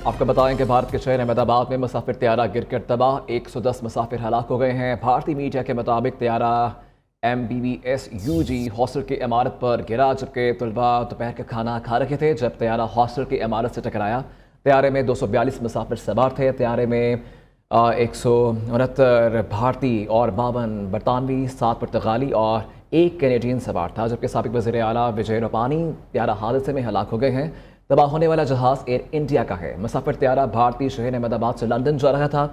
آپ کو بتائیں کہ بھارت کے شہر احمد آباد میں مسافر طیارہ گر کر تباہ، 110 مسافر ہلاک ہو گئے ہیں۔ بھارتی میڈیا کے مطابق طیارہ MBBS UG ہاسٹل کی عمارت پر گرا، جبکہ طلباء دوپہر کا کھانا کھا رہے تھے جب طیارہ ہاسٹل کی عمارت سے ٹکرایا۔ طیارے میں 242 مسافر سوار تھے۔ طیارے میں 169 بھارتی اور 52 برطانوی، 7 پرتگالی اور 1 کینیڈین سوار تھا، جبکہ سابق وزیر اعلیٰ وجے روپانی طیارہ حادثے میں ہلاک ہو گئے ہیں۔ تباہ ہونے والا جہاز ایئر انڈیا کا ہے۔ مسافر طیارہ بھارتی شہر احمد آباد سے لندن جا رہا تھا۔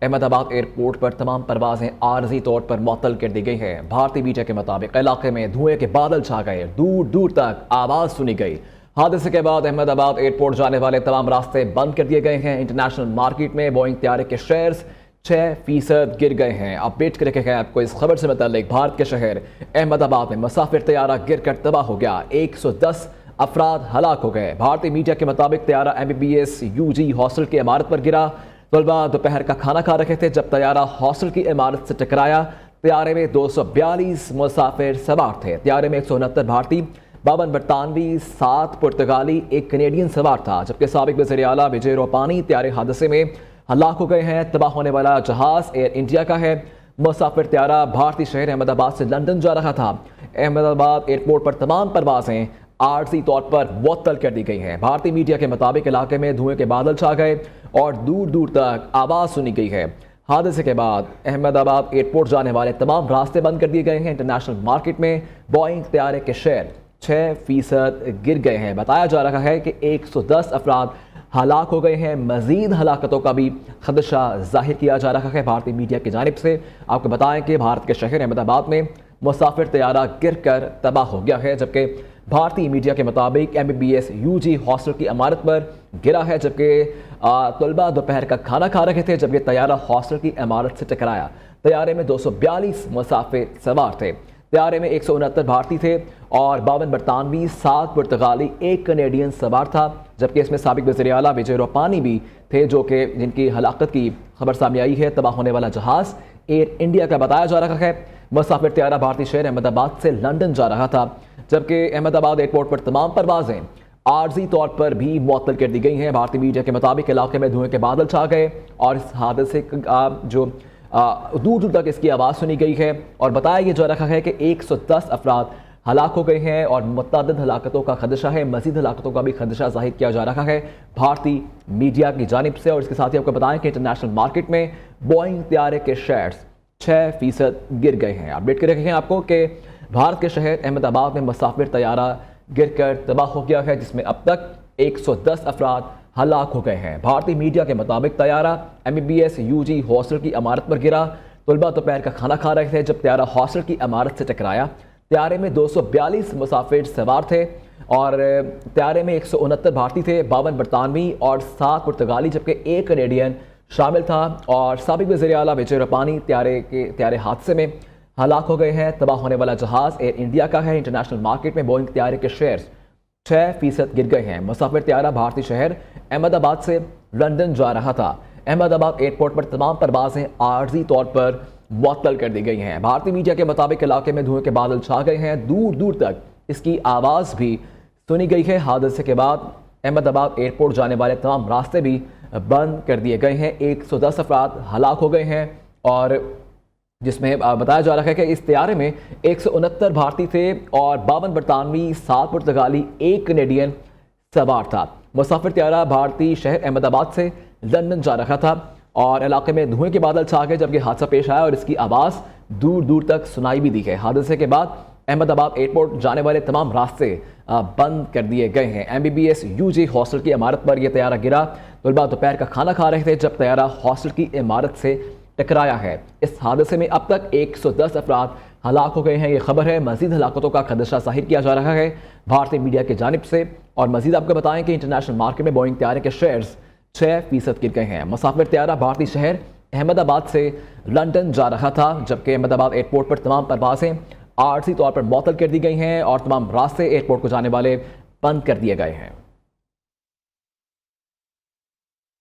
احمد آباد ایئرپورٹ پر تمام پروازیں عارضی طور پر معطل کر دی گئی ہیں۔ بھارتی میڈیا کے مطابق علاقے میں دھوئیں کے بادل چھا گئے، دور دور تک آواز سنی گئی۔ حادثے کے بعد احمد آباد ایئرپورٹ جانے والے تمام راستے بند کر دیے گئے ہیں۔ انٹرنیشنل مارکیٹ میں بوئنگ طیارے کے شیئرز 6% گر گئے ہیں۔ اپڈیٹ کر کے آپ کو اس خبر سے متعلق بھارت کے شہر احمد آباد میں مسافر طیارہ گر کر تباہ ہو گیا، 110 افراد ہلاک ہو گئے۔ بھارتی میڈیا کے مطابق طیارہ MBBS UG ہاسٹل کی عمارت پر گرا۔ طلباء دوپہر کا کھانا کھا رہے تھے جب طیارہ ہاسٹل کی عمارت سے ٹکرایا۔ طیارے میں 242 مسافر سوار تھے۔ طیارے میں 169 بھارتی، 52 برطانوی، 7 پرتگالی، 1 کینیڈین سوار تھا، جبکہ سابق وزیر اعلیٰ وجے روپانی طیارے حادثے میں ہلاک ہو گئے ہیں۔ تباہ ہونے والا جہاز ایئر انڈیا کا ہے۔ مسافر طیارہ بھارتی شہر احمد آباد سے لندن جا رہا تھا۔ احمد آباد ایئرپورٹ پر تمام پروازیں عارضی طور پر معطل کر دی گئی ہیں۔ بھارتی میڈیا کے مطابق علاقے میں دھوئیں کے بادل چھا گئے اور دور دور تک آواز سنی گئی ہے۔ حادثے کے بعد احمد آباد ایئرپورٹ جانے والے تمام راستے بند کر دیے گئے ہیں۔ انٹرنیشنل مارکیٹ میں بوئنگ طیارے کے شیئر 6% گر گئے ہیں۔ بتایا جا رہا ہے کہ 110 افراد ہلاک ہو گئے ہیں۔ مزید ہلاکتوں کا بھی خدشہ ظاہر کیا جا رہا ہے بھارتی میڈیا کی جانب سے۔ آپ کو بتائیں کہ بھارت کے شہر احمد آباد میں مسافر طیارہ گر کر تباہ ہو گیا ہے، جبکہ بھارتی میڈیا کے مطابق MBBS UG ہاسٹل کی عمارت پر گرا ہے، جبکہ طلباء دوپہر کا کھانا کھا رہے تھے جب یہ طیارہ ہاسٹل کی عمارت سے ٹکرایا۔ طیارے میں 242 مسافر سوار تھے۔ طیارے میں 169 بھارتی تھے اور 52 برطانوی، 7 پرتگالی، 1 کینیڈین سوار تھا، جبکہ اس میں سابق وزیر اعلیٰ وجے روپانی بھی تھے، جن کی ہلاکت کی خبر سامنے آئی ہے۔ تباہ ہونے والا جہاز ایئر انڈیا کا بتایا جا رہا ہے۔ مسافر طیارہ بھارتی شہر احمد آباد سے لندن جا رہا تھا، جبکہ احمد آباد ایئرپورٹ پر تمام پروازیں عارضی طور پر بھی معطل کر دی گئی ہیں۔ بھارتی میڈیا کے مطابق علاقے میں دھوئیں کے بادل چھا گئے اور اس حادثے جو دور دور تک اس کی آواز سنی گئی ہے، اور بتایا یہ جا رہا ہے کہ 110 افراد ہلاک ہو گئے ہیں اور متعدد ہلاکتوں کا خدشہ ہے۔ مزید ہلاکتوں کا بھی خدشہ ظاہر کیا جا رہا ہے بھارتی میڈیا کی جانب سے۔ اور اس کے ساتھ ہی آپ کو بتائیں کہ انٹرنیشنل مارکیٹ میں بوئنگ طیارے کے شیئرز 6% گر گئے ہیں۔ اپڈیٹ کر رہے ہیں آپ کو کہ بھارت کے شہر احمد آباد میں مسافر طیارہ گر کر تباہ ہو گیا ہے، جس میں اب تک 110 افراد ہلاک ہو گئے ہیں۔ بھارتی میڈیا کے مطابق طیارہ MBBS UG ہاسٹل کی عمارت پر گرا۔ طلباء دوپہر کا کھانا کھا رہے تھے جب طیارہ ہاسٹل کی عمارت سے ٹکرایا۔ طیارے میں 242 مسافر سوار تھے اور طیارے میں 169 بھارتی تھے، 52 برطانوی اور 7 پرتگالی، جبکہ 1 کینیڈین شامل تھا، اور سابق وزیر اعلیٰ وجے روپانی طیارے حادثے میں ہلاک ہو گئے ہیں۔ تباہ ہونے والا جہاز ایئر انڈیا کا ہے۔ انٹرنیشنل مارکیٹ میں بوئنگ طیارے کے شیئرز 6% گر گئے ہیں۔ مسافر طیارہ بھارتی شہر احمد آباد سے لندن جا رہا تھا۔ احمد آباد ایئرپورٹ پر تمام پروازیں عارضی طور پر معطل کر دی گئی ہیں۔ بھارتی میڈیا کے مطابق علاقے میں دھوئیں کے بادل چھا گئے ہیں، دور دور تک اس کی آواز بھی سنی گئی ہے۔ حادثے کے بعد احمد آباد ایئرپورٹ جانے والے تمام راستے بھی بند کر دیے گئے ہیں۔ 110 افراد ہلاک ہو گئے ہیں، اور جس میں بتایا جا رہا ہے کہ اس طیارے میں 169 بھارتی تھے اور 52 برطانوی، 7 پرتگالی، 1 کینیڈین سوار تھا۔ مسافر طیارہ بھارتی شہر احمد آباد سے لندن جا رہا تھا اور علاقے میں دھوئیں کے بادل چھا گئے جب یہ حادثہ پیش آیا اور اس کی آواز دور دور تک سنائی بھی دی ہے۔ حادثے کے بعد احمد آباد ایئرپورٹ جانے والے تمام راستے بند کر دیے گئے ہیں۔ MBBS UG ہاسٹل کی عمارت پر یہ طیارہ گرا۔ طلباء دوپہر کا کھانا کھا رہے تھے جب طیارہ ہاسٹل کی عمارت سے ٹکرایا ہے۔ اس حادثے میں اب تک 110 افراد ہلاک ہو گئے ہیں۔ یہ خبر ہے، مزید ہلاکتوں کا خدشہ ظاہر کیا جا رہا ہے بھارتی میڈیا کی جانب سے۔ اور مزید آپ کو بتائیں کہ انٹرنیشنل مارکیٹ میں بوئنگ طیارے کے شیئرز 6% گر گئے ہیں۔ مسافر طیارہ بھارتی شہر احمد آباد سے لندن جا رہا تھا، جبکہ احمد آباد ایئرپورٹ پر تمام پروازیں عارضی طور پر معطل کر دی گئی ہیں اور تمام راستے ایئرپورٹ کو جانے والے بند کر دیے گئے ہیں۔